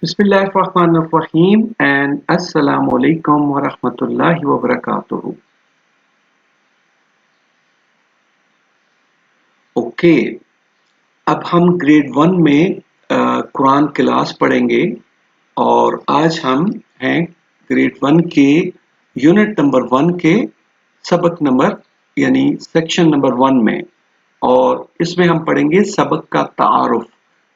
Bismillahirrahmanirrahim and Assalamu alaikum wa rahmatullahi wa barakatuhu. Okay, अब हम grade 1 में Quran class पढ़ेंगे और आज हम हैं ग्रेड 1 के यूनिट नंबर 1 के सबक नंबर यानी सेक्शन नंबर 1 में और इसमें हम पढ़ेंगे सबक का तारुफ।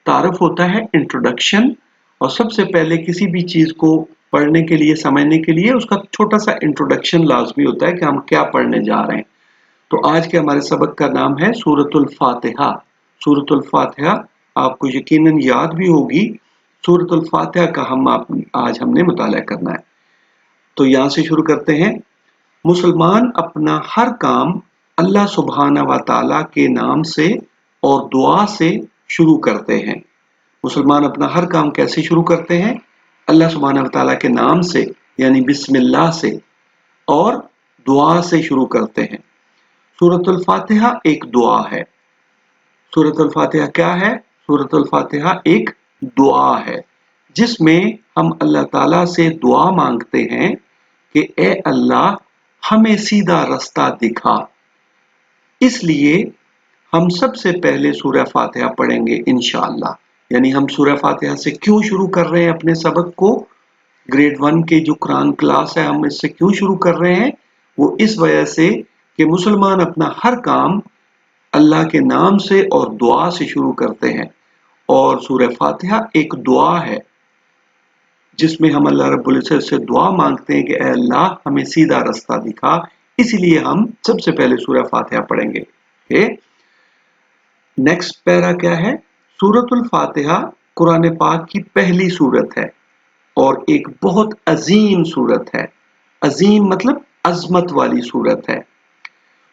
तारुफ होता है इंट्रोडक्शन और सबसे पहले किसी भी चीज को पढ़ने के लिए समझने के लिए उसका छोटा सा इंट्रोडक्शन लाजमी होता है कि हम क्या पढ़ने जा रहे हैं। तो आज के हमारे सबक का नाम है सूरतुल फातिहा। सूरतुल फातिहा आपको यकीनन याद भी होगी। सूरतुल फातिहा का आज हमने मुताला करना है। तो यहाँ से शुरू करते हैं। मुसलमान अपना हर काम अल्लाह सुब्हाना व तआला के नाम से और दुआ से शुरू करते हैं। मुसलमान अपना हर काम कैसे शुरू करते हैं? अल्लाह सुब्हाना व तआला के नाम से यानी बिस्मिल्लाह से और दुआ से शुरू करते हैं। सूरतुल फातिहा एक दुआ है। सूरतुल फातिहा क्या है? सूरतुल फातिहा एक दुआ है जिसमें हम अल्लाह ताला से दुआ मांगते हैं कि ए अल्लाह हमें सीधा रास्ता दिखा। इसलिए हम सबसे पहले सूरह फातिहा पढ़ेंगे इंशाअल्लाह। यानी हम सूरह फातिहा से क्यों शुरू कर रहे हैं अपने सबक को? ग्रेड 1 के जो कुरान क्लास है हम इससे क्यों शुरू कर रहे हैं? वो इस वजह से कि मुसलमान अपना हर काम अल्लाह के नाम से और दुआ से शुरू करते हैं और सूरह फातिहा एक दुआ है जिसमें हम अल्लाह रब्बुल इज्जत से दुआ मांगते हैं कि ए अल्लाह हमें सीधा रास्ता दिखा। इसलिए हम सबसे पहले सूरह फातिहा पढ़ेंगे। ओके, नेक्स्ट पैरा क्या है? सूरतुल फातिहा कुरान पाक की पहली सूरत है और एक बहुत अजीम सूरत है। अजीम मतलब अजमत वाली सूरत है।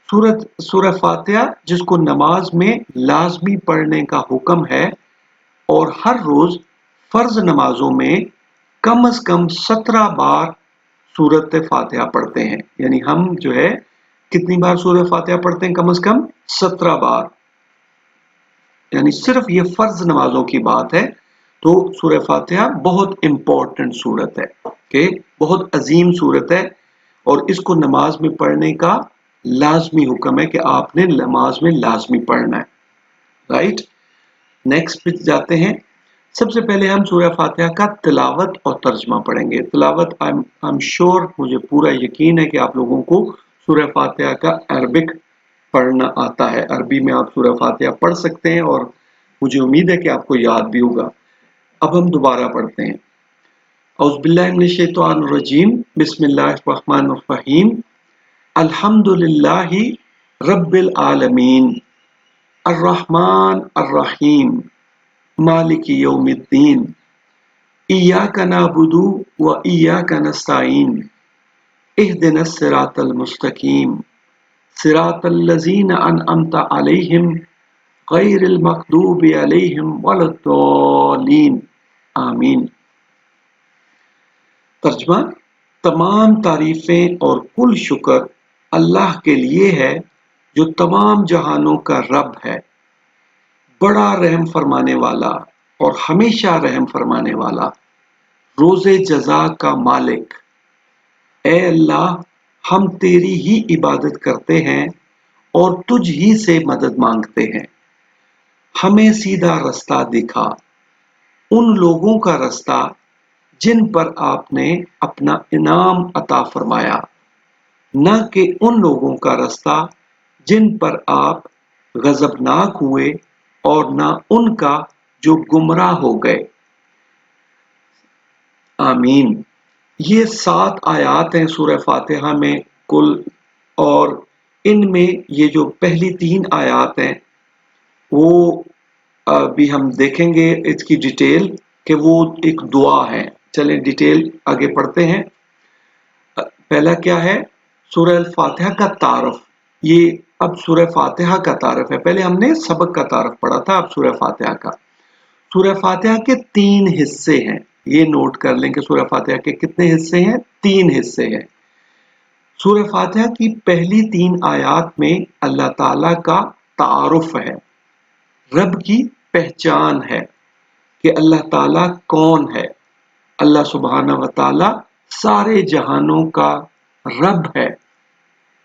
सूरह फातिहा जिसको नमाज में लाजमी पढ़ने का हुक्म है और हर रोज फर्ज नमाजों में कम से कम 17 बार सूरत फातिहा पढ़ते हैं। यानी हम जो है कितनी बार सूरह फातिहा पढ़ते हैं? कम से कम 17 बार। यानी सिर्फ ये फर्ज नमाजों की बात है। तो सूरह फातिहा बहुत इंपॉर्टेंट सूरत है। ओके, बहुत अजीम सूरत है और इसको नमाज में पढ़ने का लाजमी हुक्म है कि आपने नमाज में लाजमी पढ़ना है। राइट, नेक्स्ट पे जाते हैं। सबसे पहले हम सूरह फातिहा का तिलावत और तर्जमा पढ़ेंगे। तिलावत आई एम श्योर, मुझे पूरा यकीन है कि आप लोगों को सूरह फातिहा का अरबिक पढ़ना आता है। अरबी में आप सूरह फातिहा पढ़ सकते हैं और मुझे उम्मीद है कि आपको याद भी होगा। अब हम दोबारा पढ़ते हैं। औज़ुबिल्लाहि मिनश्शैतानिर्रजीम, बिस्मिल्लाहिर्रहमानिर्रहीम, अल्हम्दुलिल्लाहि रब्बिल आलमीन, अर्रहमान अर्रहीम, मालिकी यौमिद्दीन, इय्याका नअबुदु व इय्याका नस्तईन, इहदिनस सिरातल मुस्तकीम, सिरातल लज़ीना अनअमता अलैहिम गैरिल मग़दूबि अलैहिम वलद्दालीन, आमीन। तर्जुमा, तमाम तारीफें और कुल शुक्र अल्लाह के लिए है जो तमाम जहानों का रब है, बड़ा रहम फरमाने वाला और हमेशा रहम फरमाने वाला, रोज़े जज़ा का मालिक। ए अल्लाह, हम तेरी ही इबादत करते हैं और तुझ ही से मदद मांगते हैं। हमें सीधा रास्ता दिखा, उन लोगों का रास्ता जिन पर आपने अपना इनाम अता फरमाया, न कि उन लोगों का रास्ता जिन पर आप गजबनाक हुए और न उनका जो गुमराह हो गए, आमीन। ये 7 आयात हैं सूरह फातिहा में कुल और इनमें ये जो पहली 3 आयात हैं वो अभी हम देखेंगे इसकी डिटेल कि वो एक दुआ है। चलें डिटेल आगे पढ़ते हैं। पहला क्या है? सूरह फातिहा का तारफ। ये अब सूरह फातिहा का तारफ है। पहले हमने सबक का तारफ पढ़ा था, अब सूरह फातिहा का। सूरह फातिहा के 3 हिस्से हैं। ये नोट कर लें कि सूरह फातिहा के कितने हिस्से हैं? 3 हिस्से हैं। सूरह फातिहा की पहली 3 आयात में अल्लाह ताला का तारुफ है, रब की पहचान है कि अल्लाह ताला कौन है। अल्लाह सुबहाना व ताला सारे जहानों का रब है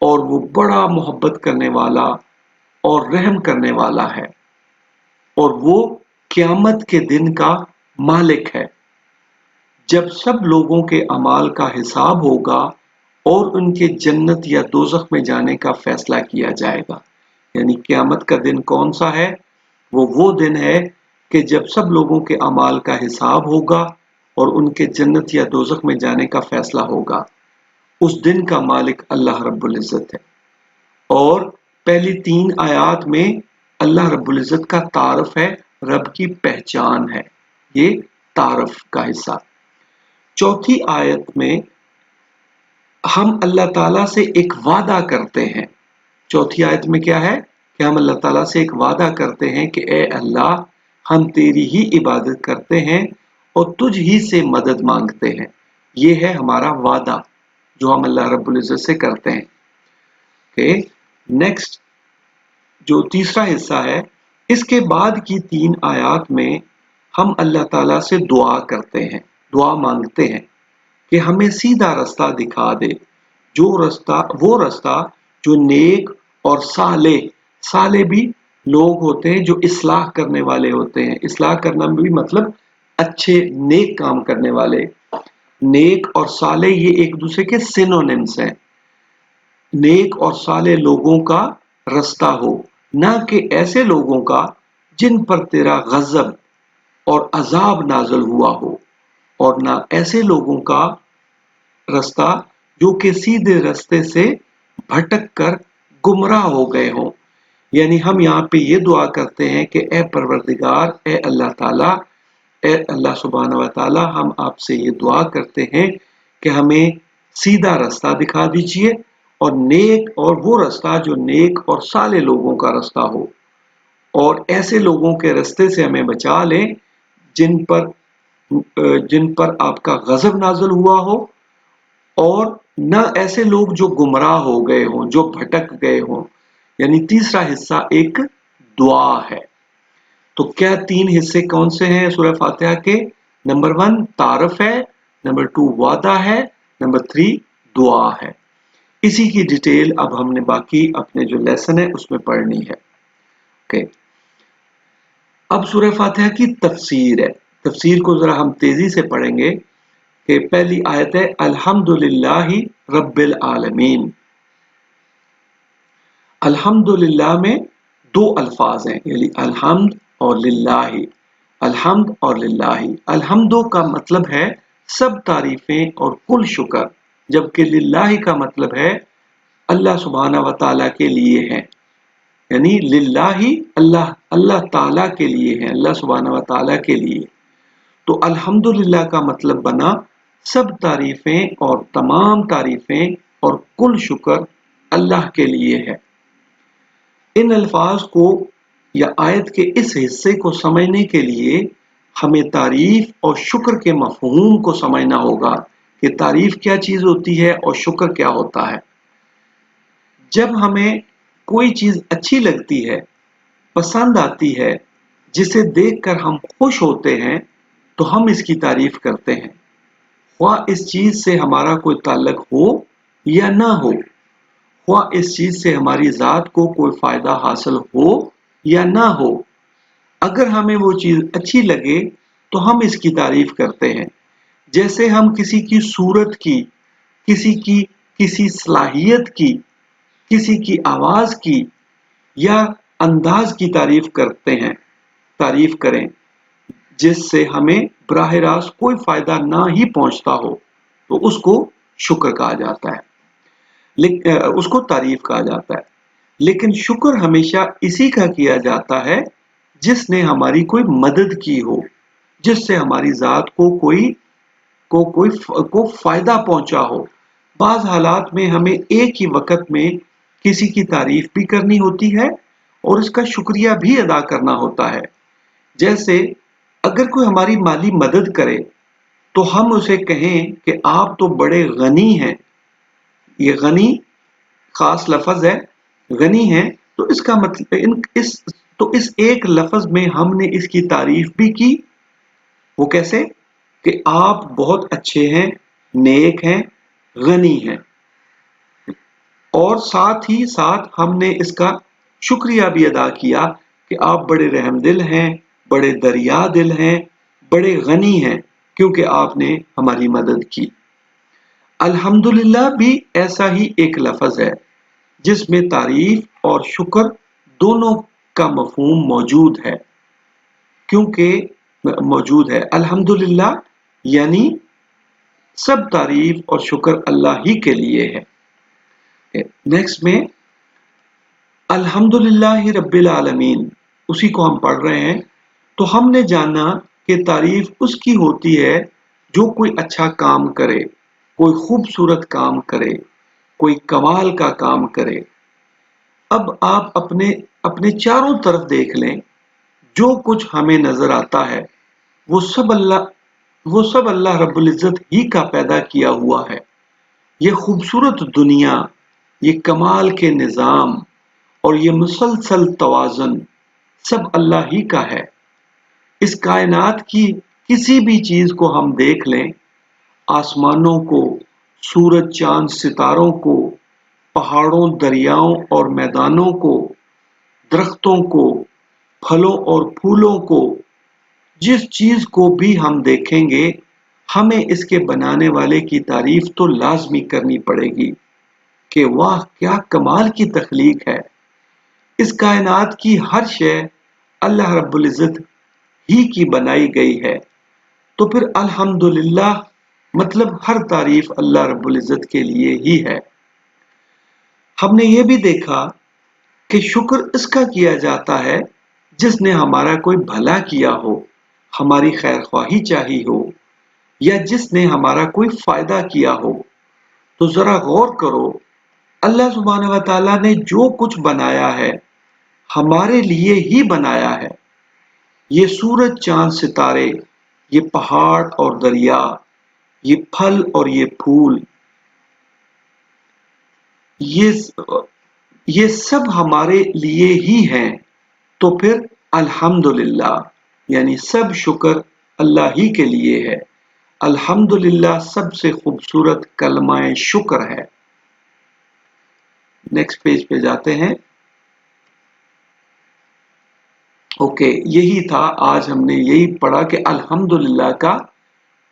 और वो बड़ा मोहब्बत करने वाला और रहम करने वाला है और वो क़यामत के दिन का मालिक है जब सब लोगों के अमाल का हिसाब होगा और उनके जन्नत या दोज़ख में जाने का फैसला किया जाएगा। यानी क़यामत का दिन कौन सा है? वो दिन है कि जब सब लोगों के अमाल का हिसाब होगा और उनके जन्नत या दोज़ख में जाने का फैसला होगा। उस दिन का मालिक अल्लाह रब्बुल इज़्ज़त है। और पहली 3 आयात में अल्लाह रब्बुल इज़्ज़त का तारफ़ है, रब की पहचान है। ये तारफ़ का हिस्सा। चौथी आयत में हम अल्लाह ताला से एक वादा करते हैं। चौथी आयत में क्या है कि हम अल्लाह ताला से एक वादा करते हैं कि ए अल्लाह, हम तेरी ही इबादत करते हैं और तुझ ही से मदद मांगते हैं। ये है हमारा वादा जो हम अल्लाह रब्बुल इज़्ज़त से करते हैं। ओके, नेक्स्ट जो तीसरा हिस्सा है, इसके बाद की 3 आयात में हम अल्लाह ताला से दुआ करते हैं, दुआ मांगते हैं कि हमें सीधा रास्ता दिखा दे। वो रास्ता जो नेक और साले भी लोग होते हैं जो इस्लाह करने वाले होते हैं। इस्लाह करना भी मतलब अच्छे नेक काम करने वाले। नेक और साले ये एक दूसरे के सिनोनिम्स हैं। नेक और साले लोगों का रास्ता हो, ना कि ऐसे लोगों का जिन पर तेरा गजब और अजाब नाज़िल हुआ हो, और ना ऐसे लोगों का रास्ता जो कि सीधे रास्ते से भटक कर गुमराह हो गए हों। यानी हम यहाँ पे ये दुआ करते हैं कि ए परवरदिगार, ए अल्लाह ताला, ए अल्लाह सुब्हानहू व तआला, हम आपसे ये दुआ करते हैं कि हमें सीधा रास्ता दिखा दीजिए और वो रास्ता जो नेक और साले लोगों का रास्ता हो, और ऐसे लोगों के रास्ते से हमें बचा लें जिन पर आपका गजब नाज़िल हुआ हो, और न ऐसे लोग जो गुमराह हो गए हों, जो भटक गए हों। यानी तीसरा हिस्सा एक दुआ है। तो क्या 3 हिस्से कौन से हैं सूरह फातिहा के? नंबर 1 तारफ़ है, नंबर 2 वादा है, नंबर 3 दुआ है। इसी की डिटेल अब हमने बाकी अपने जो लेसन है उसमें पढ़नी है। ओके, अब सूरह फातिहा की तफसीर है। तफसीर को जरा हम तेजी से पढ़ेंगे कि पहली आयत है अल्हम्दुलिल्लाहि रब्बिल आलमीन। अल्हम्दुलिल्लाह में 2 अल्फाज हैं, यानी अल्हम्द और लिल्लाहि। अल्हम्द और लिल्लाहि। अल्हम्दो का मतलब है सब तारीफें और कुल शुक्र, जबकि लिल्लाहि का मतलब है अल्लाह सुब्हाना व ताला के लिए है। यानी लिल्लाहि अल्लाह ताला के लिए है, अल्लाह सुब्हाना व ताला के लिए। तो अल्हम्दुलिल्लाह का मतलब बना सब तारीफें और तमाम तारीफें और कुल शुक्र अल्लाह के लिए है। इन अल्फाज को या आयत के इस हिस्से को समझने के लिए हमें तारीफ और शुक्र के मफहूम को समझना होगा कि तारीफ क्या चीज होती है और शुक्र क्या होता है। जब हमें कोई चीज अच्छी लगती है, पसंद आती है, जिसे देखकर हम खुश होते हैं, तो हम इसकी तारीफ करते हैं, ख्वाह इस चीज से हमारा कोई ताल्लुक हो या ना हो, ख्वाह इस चीज से हमारी जात को कोई फायदा हासिल हो या ना हो। अगर हमें वो चीज अच्छी लगे तो हम इसकी तारीफ करते हैं। जैसे हम किसी की सूरत की, किसी सलाहियत की, किसी की आवाज की या अंदाज की तारीफ करें जिससे हमें बराह रास्त कोई फायदा ना ही पहुंचता हो, तो उसको शुक्र कहा जाता है, उसको तारीफ कहा जाता है। लेकिन शुक्र हमेशा इसी का किया जाता है जिसने हमारी कोई मदद की हो, जिससे हमारी जात को फायदा पहुंचा हो। बाज हालात में हमें एक ही वक्त में किसी की तारीफ भी करनी होती है और इसका शुक्रिया भी अदा करना होता है। जैसे अगर कोई हमारी माली मदद करे तो हम उसे कहें कि आप तो बड़े गनी हैं। ये गनी खास लफ्ज है, गनी है, तो इसका मतलब इस एक लफ्ज में हमने इसकी तारीफ भी की। वो कैसे? کہ آپ بہت اچھے ہیں، نیک ہیں، غنی ہیں، اور ساتھ ہی ساتھ ہم نے اس کا شکریہ بھی ادا کیا کہ آپ بڑے رحم دل ہیں، بڑے دریا دل ہیں، بڑے غنی ہیں، کیونکہ آپ نے ہماری مدد کی۔ الحمدللہ بھی ایسا ہی ایک لفظ ہے جس میں تعریف اور شکر دونوں کا مفہوم موجود ہے، کیونکہ موجود ہے۔ الحمدللہ یعنی سب تعریف اور شکر اللہ ہی کے لیے ہے۔ نیکسٹ میں الحمدللہ رب العالمین، اسی کو ہم پڑھ رہے ہیں۔ تو ہم نے جانا کہ تعریف اس کی ہوتی ہے جو کوئی اچھا کام کرے، کوئی خوبصورت کام کرے، کوئی کمال کا کام کرے۔ اب آپ اپنے چاروں طرف دیکھ لیں، جو کچھ ہمیں نظر آتا ہے وہ سب اللہ رب العزت ہی کا پیدا کیا ہوا ہے۔ یہ خوبصورت دنیا، یہ کمال کے نظام اور یہ مسلسل توازن سب اللہ ہی کا ہے۔ اس کائنات کی کسی بھی چیز کو ہم دیکھ لیں، آسمانوں کو، سورج چاند ستاروں کو، پہاڑوں دریاؤں اور میدانوں کو، درختوں کو، پھلوں اور پھولوں کو، جس چیز کو بھی ہم دیکھیں گے ہمیں اس کے بنانے والے کی تعریف تو لازمی کرنی پڑے گی کہ واہ کیا کمال کی تخلیق ہے۔ اس کائنات کی ہر شے اللہ رب العزت ہی کی بنائی گئی ہے۔ تو پھر الحمدللہ مطلب ہر تعریف اللہ رب العزت کے لیے ہی ہے۔ ہم نے یہ بھی دیکھا کہ شکر اس کا کیا جاتا ہے جس نے ہمارا کوئی بھلا کیا ہو، ہماری خیر خواہی چاہی ہو، یا جس نے ہمارا کوئی فائدہ کیا ہو۔ تو ذرا غور کرو، اللہ سبحانہ و تعالیٰ نے جو کچھ بنایا ہے ہمارے لیے ہی بنایا ہے۔ یہ سورج چاند ستارے، یہ پہاڑ اور دریا، یہ پھل اور یہ پھول، یہ سب ہمارے لیے ہی ہیں۔ تو پھر الحمدللہ یعنی سب شکر اللہ ہی کے لیے ہے۔ الحمدللہ سب سے خوبصورت کلمہ شکر ہے۔ نیکسٹ پیج پہ جاتے ہیں۔ اوکے، یہی تھا آج ہم نے یہی پڑھا کہ الحمدللہ کا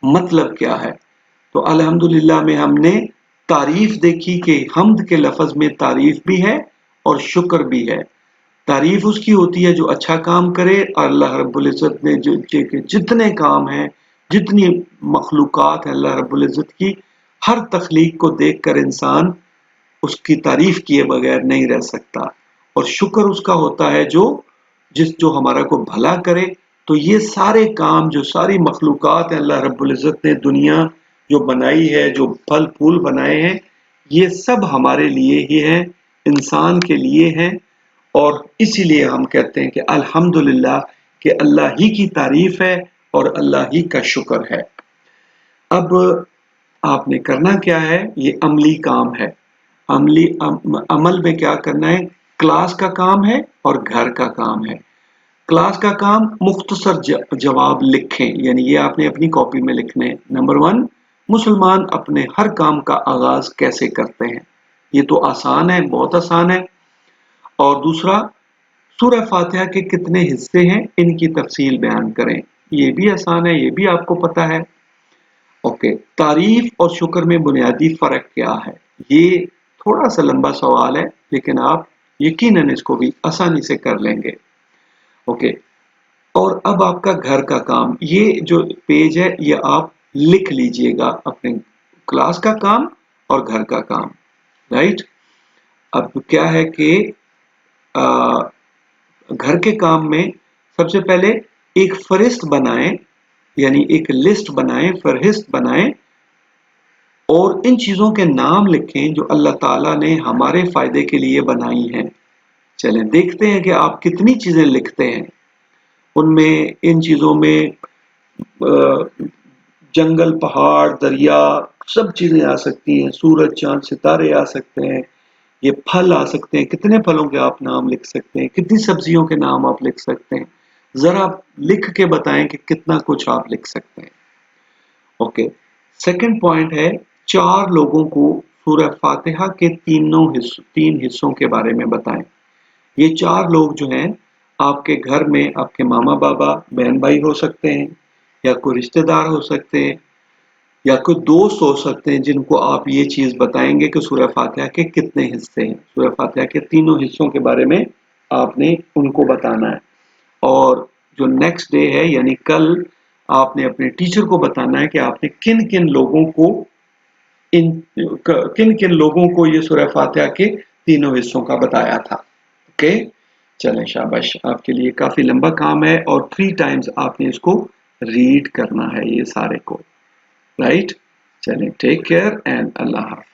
مطلب کیا ہے۔ تو الحمدللہ میں ہم نے تعریف دیکھی کہ حمد کے لفظ میں تعریف بھی ہے اور شکر بھی ہے۔ تعریف اس کی ہوتی ہے جو اچھا کام کرے، اور اللہ رب العزت نے جتنے کام ہیں، جتنی مخلوقات ہیں اللہ رب العزت کی، ہر تخلیق کو دیکھ کر انسان اس کی تعریف کیے بغیر نہیں رہ سکتا۔ اور شکر اس کا ہوتا ہے جو ہمارا کو بھلا کرے۔ تو یہ سارے کام جو ساری مخلوقات ہیں اللہ رب العزت نے دنیا جو بنائی ہے، جو پھل پھول بنائے ہیں، یہ سب ہمارے لیے ہی ہیں، انسان کے لیے ہیں۔ اور اسی لیے ہم کہتے ہیں کہ الحمدللہ کہ اللہ ہی کی تعریف ہے اور اللہ ہی کا شکر ہے۔ اب آپ نے کرنا کیا ہے، یہ عملی کام ہے۔ عمل میں کیا کرنا ہے، کلاس کا کام ہے اور گھر کا کام ہے۔ کلاس کا کام مختصر جواب لکھیں، یعنی یہ آپ نے اپنی کاپی میں لکھنے ہیں۔ نمبر 1، مسلمان اپنے ہر کام کا آغاز کیسے کرتے ہیں؟ یہ تو آسان ہے، بہت آسان ہے۔ اور دوسرا، سورہ فاتحہ کے کتنے حصے ہیں ان کی تفصیل بیان کریں، یہ بھی آسان ہے، یہ بھی آپ کو پتا ہے۔ اوکے، تعریف اور شکر میں بنیادی فرق کیا ہے؟ یہ تھوڑا سا لمبا سوال ہے لیکن آپ یقیناً اس کو بھی آسانی سے کر لیں گے۔ اوکے، اور اب آپ کا گھر کا کام، یہ جو پیج ہے یہ آپ لکھ لیجئے گا، اپنے کلاس کا کام اور گھر کا کام، رائٹ؟ اب کیا ہے کہ گھر کے کام میں سب سے پہلے ایک فہرست بنائیں، یعنی ایک لسٹ بنائیں، فہرست بنائیں، اور ان چیزوں کے نام لکھیں جو اللہ تعالیٰ نے ہمارے فائدے کے لیے بنائی ہیں۔ چلیں دیکھتے ہیں کہ آپ کتنی چیزیں لکھتے ہیں۔ ان چیزوں میں جنگل، پہاڑ، دریا، سب چیزیں آ سکتی ہیں، سورج چاند ستارے آ سکتے ہیں، یہ پھل آ سکتے ہیں، کتنے پھلوں کے آپ نام لکھ سکتے ہیں، کتنی سبزیوں کے نام آپ لکھ سکتے ہیں، ذرا لکھ کے بتائیں کہ کتنا کچھ آپ لکھ سکتے ہیں۔ ओके, सेकंड पॉइंट है 4 लोगों को सूरह फातिहा के तीन हिस्सों के बारे में बताएं। ये 4 लोग जो हैं आपके घर में आपके मामा बाबा बहन भाई हो सकते हैं, या कोई रिश्तेदार हो सकते हैं, या कोई दोस्त हो सकते हैं जिनको आप ये चीज बताएंगे कि सूरह फातिहा के कितने हिस्से हैं। सूरह फातिहा के तीनों हिस्सों के बारे में आपने उनको बताना है। और जो नेक्स्ट डे है यानी कल आपने अपने टीचर को बताना है कि आपने किन किन लोगों को किन किन लोगों को ये सूरह फातिहा के तीनों हिस्सों का बताया था। ओके, चलें, शाबाश, आपके लिए काफी लंबा काम है और 3 टाइम्स आपने इसको रीड करना है ये सारे को, राइट। चलें, टेक केयर एंड अल्लाह हाफ़िज़।